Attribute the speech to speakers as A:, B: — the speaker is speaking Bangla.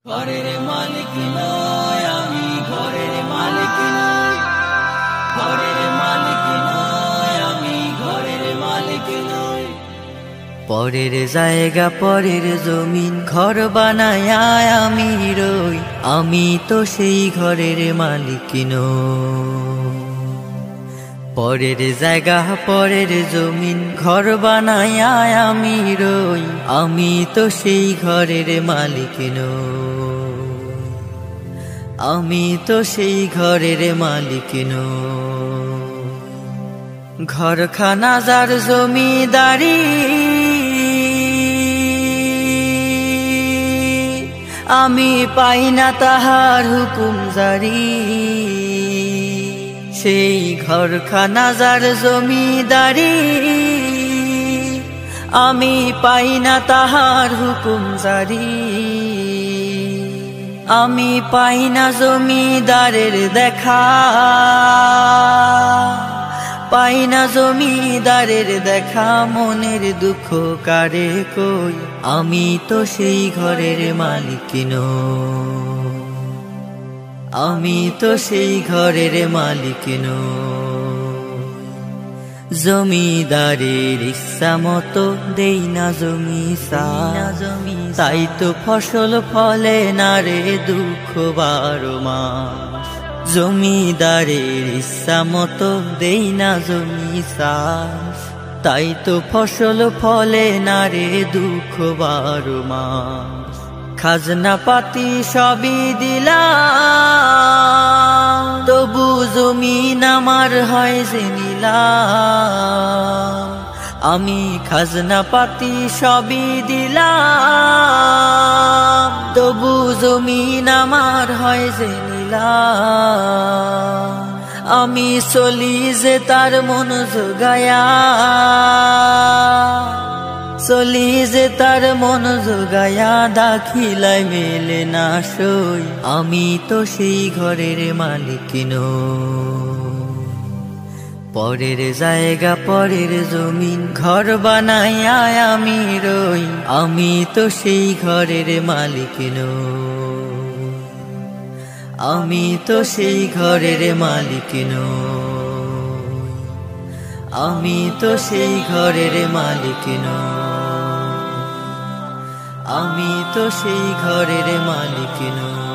A: ঘরের মালিক নয় আমি, ঘরের মালিক নয়, ঘরের মালিক নয় আমি, ঘরের মালিক নয়। পরের জায়গা পরের জমিন ঘর বানায় আমি রই, আমি তো সেই ঘরের মালিক নই। পরের জায়গা পরের জমিন ঘর বানায় আমি রই, আমি তো সেই ঘরের মালিক নই। আমি তো সেই ঘরের মালিক নই। ঘরখানা যার জমিদারি, আমি পাই না তাহার হুকুম জারি। সেই ঘরখানা যার জমিদারি, আমি পাই না তাহার হুকুম জারি। আমি পাই না জমিদারের দেখা, পাই না জমিদারের দেখা। মনের দুঃখ কারে কই, আমি তো সেই ঘরের মালিক নই। আমি তো সেই ঘরের মালিক নই। জমিদারের ইচ্ছা মতো দেই না জমি সাজ, তাই তো ফসল ফলে না রে দুঃখ 12 মাস। জমিদারের ইচ্ছা মতো দেই না জমি সাজ, তাই তো ফসল ফলে না রে দুঃখ 12 মাস। খাজনা পাতি সবই দিলাম, তবু জমিন আমার হয় যে নিলাম। আমি খাজনা পাতি সবই দিলাম, তবু জমিন আমার হয় যে নিলাম। আমি চলি যে তার মন জোগায়া, চলি যে তার মন জোগায়া, দাখিলায় মেলে না সই, আমি তো সেই ঘরের মালিক নই। পরের জায়গা পরের জমিন ঘর বানায় আমি রই, আমি তো সেই ঘরের মালিক নই। আমি তো সেই ঘরের মালিক নই। আমি তো সেই ঘরের মালিক নই। আমি তো সেই ঘরের মালিক নই।